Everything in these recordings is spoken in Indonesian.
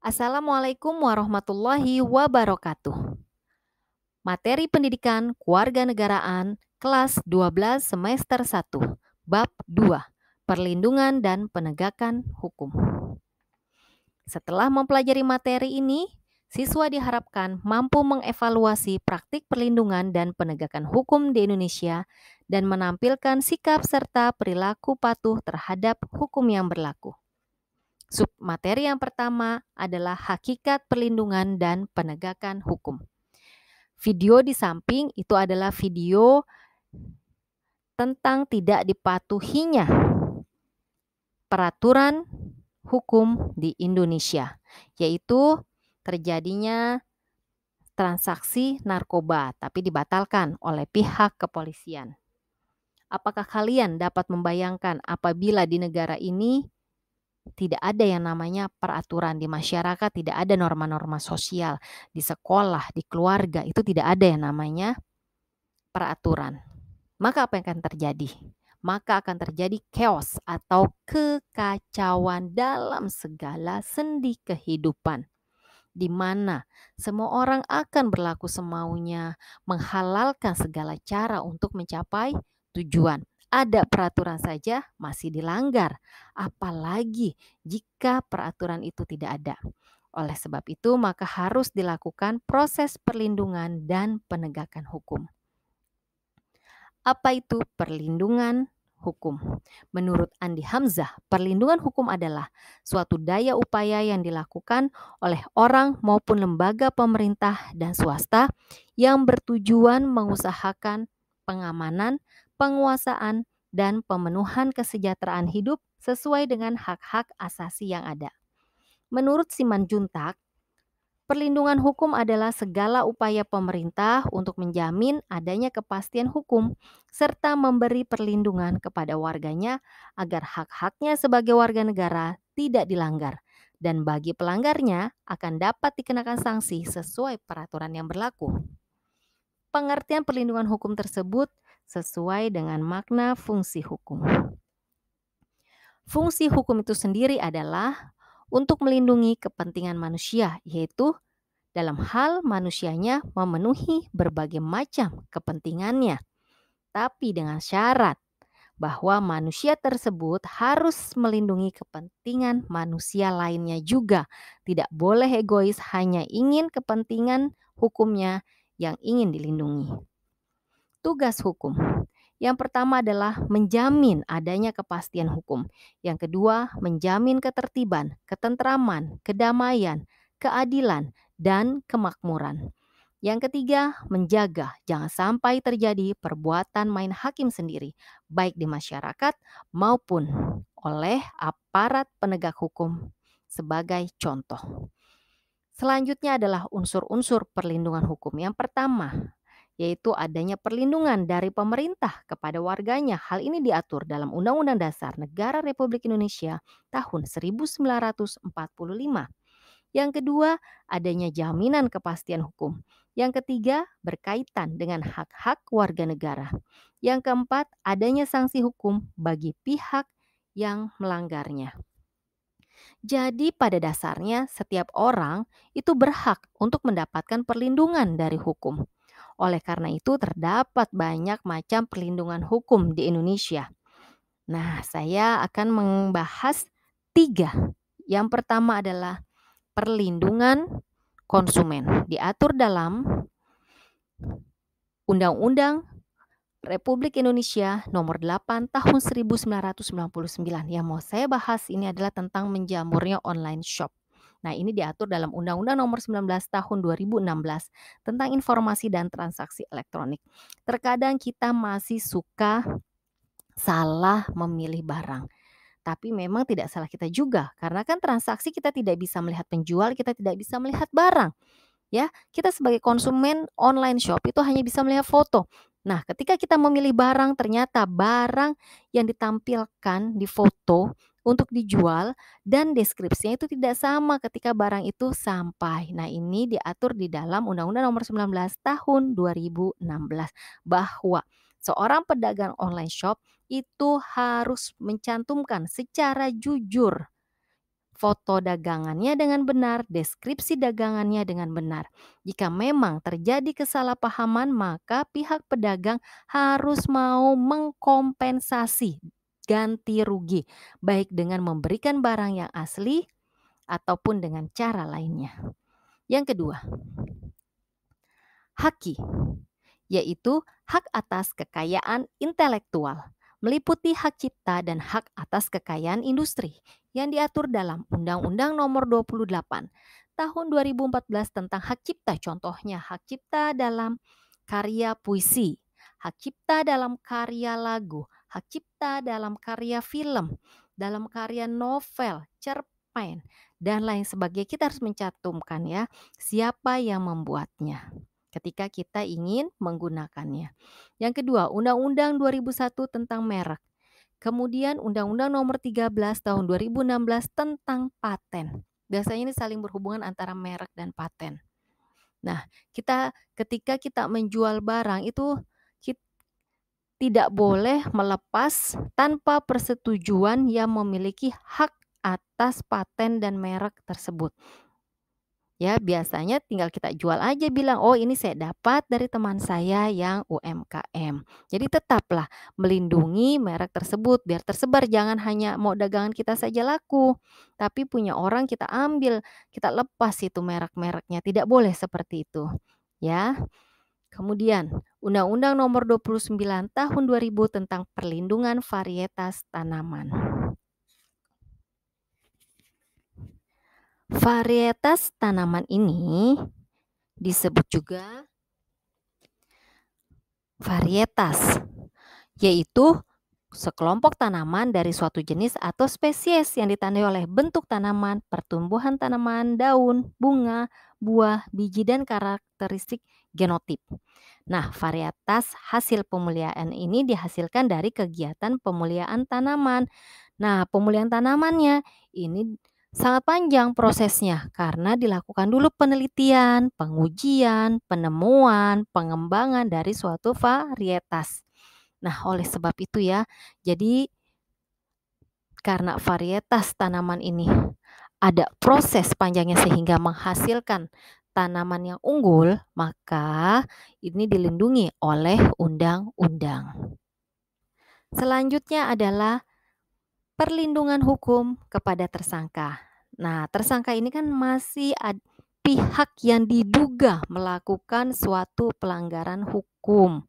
Assalamualaikum warahmatullahi wabarakatuh. Materi pendidikan kewarganegaraan kelas 12 semester 1, bab 2, perlindungan dan penegakan hukum. Setelah mempelajari materi ini, siswa diharapkan mampu mengevaluasi praktik perlindungan dan penegakan hukum di Indonesia dan menampilkan sikap serta perilaku patuh terhadap hukum yang berlaku. Submateri yang pertama adalah hakikat perlindungan dan penegakan hukum. Video di samping itu adalah video tentang tidak dipatuhinya peraturan hukum di Indonesia, yaitu terjadinya transaksi narkoba tapi dibatalkan oleh pihak kepolisian. Apakah kalian dapat membayangkan apabila di negara ini tidak ada yang namanya peraturan di masyarakat, tidak ada norma-norma sosial, di sekolah, di keluarga, itu tidak ada yang namanya peraturan. Maka apa yang akan terjadi? Maka akan terjadi chaos atau kekacauan dalam segala sendi kehidupan, di mana semua orang akan berlaku semaunya, menghalalkan segala cara untuk mencapai tujuan. Ada peraturan saja masih dilanggar, apalagi jika peraturan itu tidak ada. Oleh sebab itu, maka harus dilakukan proses perlindungan dan penegakan hukum. Apa itu perlindungan hukum? Menurut Andi Hamzah, perlindungan hukum adalah suatu daya upaya yang dilakukan oleh orang maupun lembaga pemerintah dan swasta yang bertujuan mengusahakan pengamanan, penguasaan, dan pemenuhan kesejahteraan hidup sesuai dengan hak-hak asasi yang ada. Menurut Simanjuntak, perlindungan hukum adalah segala upaya pemerintah untuk menjamin adanya kepastian hukum serta memberi perlindungan kepada warganya agar hak-haknya sebagai warga negara tidak dilanggar dan bagi pelanggarnya akan dapat dikenakan sanksi sesuai peraturan yang berlaku. Pengertian perlindungan hukum tersebut sesuai dengan makna fungsi hukum. Fungsi hukum itu sendiri adalah untuk melindungi kepentingan manusia, yaitu dalam hal manusianya memenuhi berbagai macam kepentingannya, tapi dengan syarat bahwa manusia tersebut harus melindungi kepentingan manusia lainnya juga. Tidak boleh egois hanya ingin kepentingan hukumnya yang ingin dilindungi. Tugas hukum. Yang pertama adalah menjamin adanya kepastian hukum. Yang kedua, menjamin ketertiban, ketentraman, kedamaian, keadilan, dan kemakmuran. Yang ketiga, menjaga jangan sampai terjadi perbuatan main hakim sendiri, baik di masyarakat maupun oleh aparat penegak hukum sebagai contoh. Selanjutnya adalah unsur-unsur perlindungan hukum. Yang pertama, yaitu adanya perlindungan dari pemerintah kepada warganya. Hal ini diatur dalam Undang-Undang Dasar Negara Republik Indonesia tahun 1945. Yang kedua, adanya jaminan kepastian hukum. Yang ketiga, berkaitan dengan hak-hak warga negara. Yang keempat, adanya sanksi hukum bagi pihak yang melanggarnya. Jadi pada dasarnya setiap orang itu berhak untuk mendapatkan perlindungan dari hukum. Oleh karena itu terdapat banyak macam perlindungan hukum di Indonesia. Nah, saya akan membahas 3. Yang pertama adalah perlindungan konsumen. Diatur dalam Undang-Undang Republik Indonesia Nomor 8 Tahun 1999. Yang mau saya bahas ini adalah tentang menjamurnya online shop. Nah, ini diatur dalam Undang-Undang Nomor 19 Tahun 2016 tentang informasi dan transaksi elektronik. Terkadang kita masih suka salah memilih barang. Tapi memang tidak salah kita juga, karena kan transaksi kita tidak bisa melihat penjual, kita tidak bisa melihat barang. Ya, kita sebagai konsumen online shop itu hanya bisa melihat foto. Nah, ketika kita memilih barang, ternyata barang yang ditampilkan di foto untuk dijual dan deskripsinya itu tidak sama ketika barang itu sampai. Nah, ini diatur di dalam Undang-Undang Nomor 19 Tahun 2016 bahwa seorang pedagang online shop itu harus mencantumkan secara jujur foto dagangannya dengan benar, deskripsi dagangannya dengan benar. Jika memang terjadi kesalahpahaman, maka pihak pedagang harus mau mengkompensasi ganti rugi, baik dengan memberikan barang yang asli ataupun dengan cara lainnya. Yang kedua, haki, yaitu hak atas kekayaan intelektual, meliputi hak cipta dan hak atas kekayaan industri yang diatur dalam Undang-Undang Nomor 28 Tahun 2014 tentang hak cipta. Contohnya hak cipta dalam karya puisi, hak cipta dalam karya lagu, hak cipta dalam karya film, dalam karya novel, cerpen, dan lain sebagainya. Kita harus mencantumkan ya siapa yang membuatnya ketika kita ingin menggunakannya. Yang kedua, Undang-Undang 2001 tentang merek. Kemudian Undang-Undang Nomor 13 Tahun 2016 tentang paten. Biasanya ini saling berhubungan antara merek dan paten. Nah, ketika kita menjual barang itu tidak boleh melepas tanpa persetujuan yang memiliki hak atas paten dan merek tersebut. Ya, biasanya tinggal kita jual aja bilang, "Oh, ini saya dapat dari teman saya yang UMKM." Jadi tetaplah melindungi merek tersebut biar tersebar, jangan hanya mau dagangan kita saja laku, tapi punya orang kita ambil, kita lepas itu merek-mereknya, tidak boleh seperti itu, ya. Kemudian, Undang-Undang Nomor 29 Tahun 2000 tentang perlindungan varietas tanaman. Varietas tanaman ini disebut juga varietas, yaitu sekelompok tanaman dari suatu jenis atau spesies yang ditandai oleh bentuk tanaman, pertumbuhan tanaman, daun, bunga, buah, biji, dan karakteristik genotip. Nah, varietas hasil pemuliaan ini dihasilkan dari kegiatan pemuliaan tanaman. Nah, pemulihan tanamannya ini sangat panjang prosesnya karena dilakukan dulu penelitian, pengujian, penemuan, pengembangan dari suatu varietas. Nah, oleh sebab itu ya, jadi karena varietas tanaman ini ada proses panjangnya sehingga menghasilkan tanaman yang unggul, maka ini dilindungi oleh undang-undang. Selanjutnya adalah perlindungan hukum kepada tersangka. Nah, tersangka ini kan masih pihak yang diduga melakukan suatu pelanggaran hukum.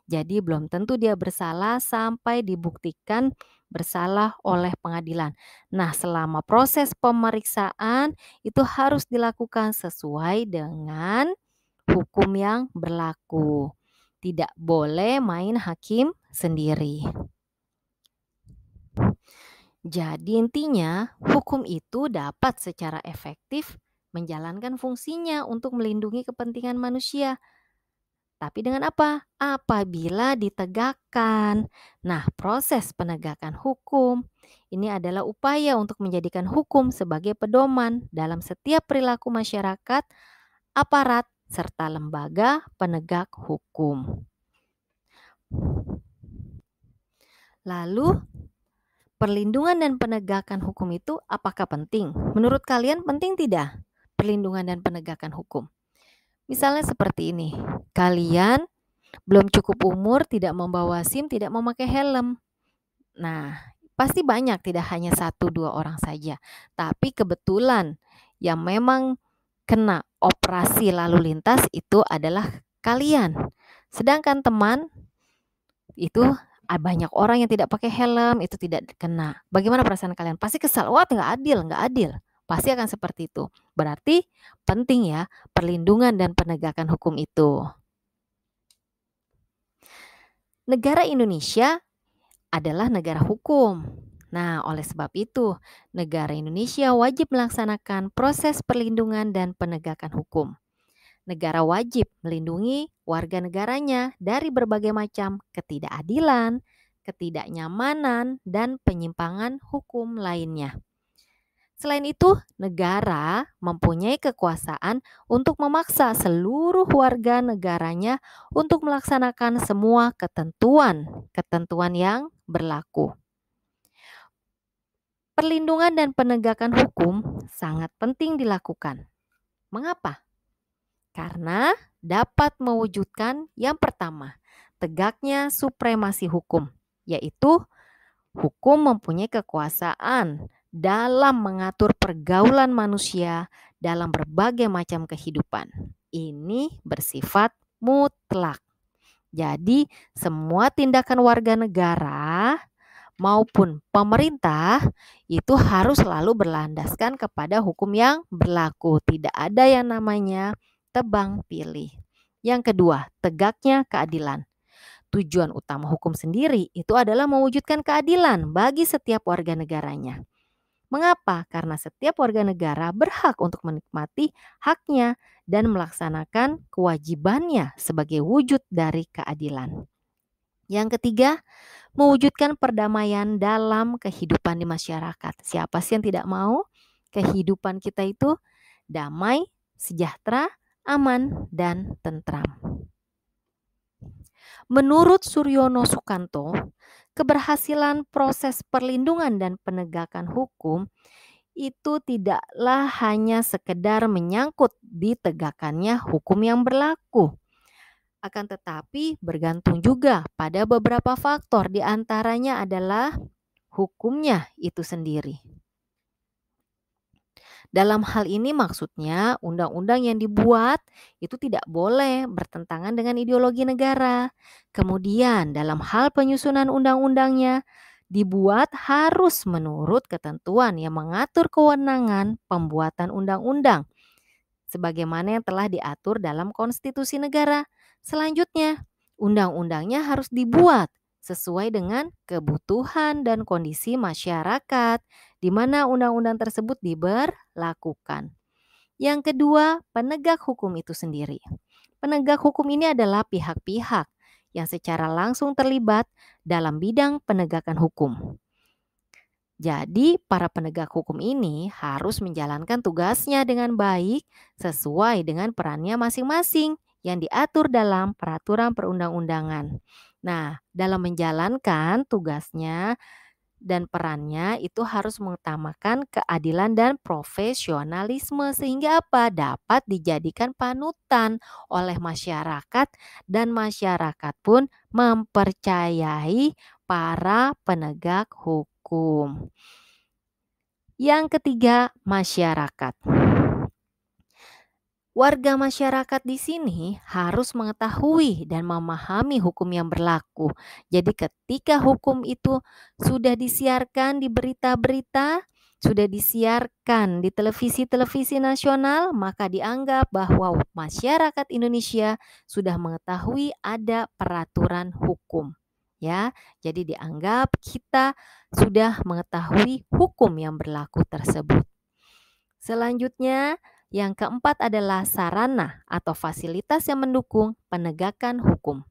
Jadi belum tentu dia bersalah sampai dibuktikan bersalah oleh pengadilan. Nah, selama proses pemeriksaan itu harus dilakukan sesuai dengan hukum yang berlaku. Tidak boleh main hakim sendiri. Jadi intinya, hukum itu dapat secara efektif menjalankan fungsinya untuk melindungi kepentingan manusia. Tapi dengan apa? Apabila ditegakkan. Nah, proses penegakan hukum ini adalah upaya untuk menjadikan hukum sebagai pedoman dalam setiap perilaku masyarakat, aparat, serta lembaga penegak hukum. Lalu, perlindungan dan penegakan hukum itu apakah penting? Menurut kalian penting tidak? Perlindungan dan penegakan hukum. Misalnya seperti ini, kalian belum cukup umur, tidak membawa SIM, tidak memakai helm. Nah, pasti banyak, tidak hanya 1-2 orang saja. Tapi kebetulan yang memang kena operasi lalu lintas itu adalah kalian. Sedangkan teman itu banyak orang yang tidak pakai helm, itu tidak kena. Bagaimana perasaan kalian? Pasti kesal, wah nggak adil. Pasti akan seperti itu. Berarti penting ya perlindungan dan penegakan hukum itu. Negara Indonesia adalah negara hukum. Nah, oleh sebab itu, negara Indonesia wajib melaksanakan proses perlindungan dan penegakan hukum. Negara wajib melindungi warga negaranya dari berbagai macam ketidakadilan, ketidaknyamanan, dan penyimpangan hukum lainnya. Selain itu, negara mempunyai kekuasaan untuk memaksa seluruh warga negaranya untuk melaksanakan semua ketentuan yang berlaku. Perlindungan dan penegakan hukum sangat penting dilakukan. Mengapa? Karena dapat mewujudkan yang pertama, tegaknya supremasi hukum, yaitu hukum mempunyai kekuasaan dalam mengatur pergaulan manusia dalam berbagai macam kehidupan. Ini bersifat mutlak. Jadi, semua tindakan warga negara maupun pemerintah itu harus selalu berlandaskan kepada hukum yang berlaku. Tidak ada yang namanya tebang pilih. Yang kedua, tegaknya keadilan. Tujuan utama hukum sendiri itu adalah mewujudkan keadilan bagi setiap warga negaranya. Mengapa? Karena setiap warga negara berhak untuk menikmati haknya dan melaksanakan kewajibannya sebagai wujud dari keadilan. Yang ketiga, mewujudkan perdamaian dalam kehidupan di masyarakat. Siapa sih yang tidak mau kehidupan kita itu damai, sejahtera, aman, dan tentram? Menurut Suryono Sukanto, keberhasilan proses perlindungan dan penegakan hukum itu tidaklah hanya sekedar menyangkut ditegakkannya hukum yang berlaku. Akan tetapi bergantung juga pada beberapa faktor, di antaranya adalah hukumnya itu sendiri. Dalam hal ini maksudnya undang-undang yang dibuat itu tidak boleh bertentangan dengan ideologi negara. Kemudian dalam hal penyusunan undang-undangnya dibuat harus menurut ketentuan yang mengatur kewenangan pembuatan undang-undang sebagaimana yang telah diatur dalam konstitusi negara. Selanjutnya, undang-undangnya harus dibuat sesuai dengan kebutuhan dan kondisi masyarakat di mana undang-undang tersebut diberlakukan. Yang kedua, penegak hukum itu sendiri. Penegak hukum ini adalah pihak-pihak yang secara langsung terlibat dalam bidang penegakan hukum. Jadi, para penegak hukum ini harus menjalankan tugasnya dengan baik sesuai dengan perannya masing-masing yang diatur dalam peraturan perundang-undangan. Nah, dalam menjalankan tugasnya dan perannya itu harus mengutamakan keadilan dan profesionalisme sehingga apa? Dapat dijadikan panutan oleh masyarakat dan masyarakat pun mempercayai para penegak hukum. Yang ketiga, masyarakat. Warga masyarakat di sini harus mengetahui dan memahami hukum yang berlaku. Jadi ketika hukum itu sudah disiarkan di berita-berita, sudah disiarkan di televisi-televisi nasional, maka dianggap bahwa masyarakat Indonesia sudah mengetahui ada peraturan hukum. Ya, jadi dianggap kita sudah mengetahui hukum yang berlaku tersebut. Selanjutnya, yang keempat adalah sarana atau fasilitas yang mendukung penegakan hukum.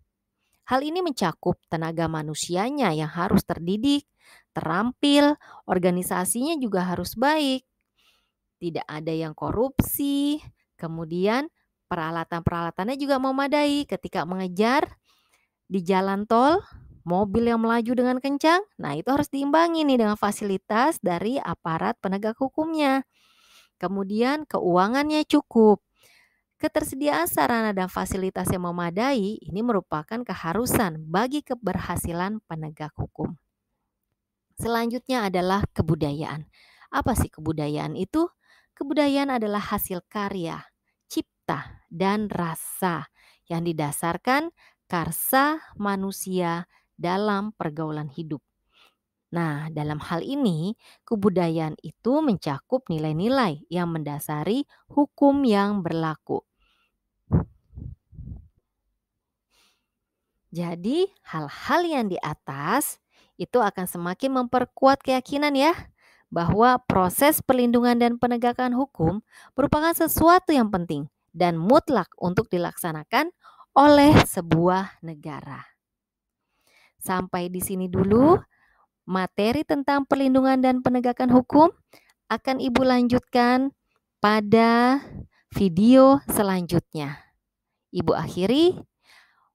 Hal ini mencakup tenaga manusianya yang harus terdidik, terampil, organisasinya juga harus baik, tidak ada yang korupsi, kemudian peralatan-peralatannya juga memadai ketika mengejar di jalan tol, mobil yang melaju dengan kencang, nah itu harus diimbangi nih dengan fasilitas dari aparat penegak hukumnya. Kemudian keuangannya cukup. Ketersediaan sarana dan fasilitas yang memadai ini merupakan keharusan bagi keberhasilan penegak hukum. Selanjutnya adalah kebudayaan. Apa sih kebudayaan itu? Kebudayaan adalah hasil karya, cipta, dan rasa yang didasarkan karsa manusia dalam pergaulan hidup. Nah, dalam hal ini, kebudayaan itu mencakup nilai-nilai yang mendasari hukum yang berlaku. Jadi, hal-hal yang di atas itu akan semakin memperkuat keyakinan ya, bahwa proses perlindungan dan penegakan hukum merupakan sesuatu yang penting dan mutlak untuk dilaksanakan oleh sebuah negara. Sampai di sini dulu materi tentang perlindungan dan penegakan hukum akan Ibu lanjutkan pada video selanjutnya. Ibu akhiri,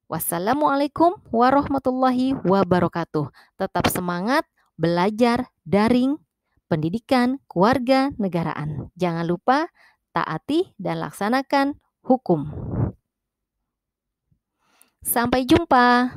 wassalamualaikum warahmatullahi wabarakatuh. Tetap semangat belajar daring pendidikan, keluarga, negaraan. Jangan lupa taati dan laksanakan hukum. Sampai jumpa.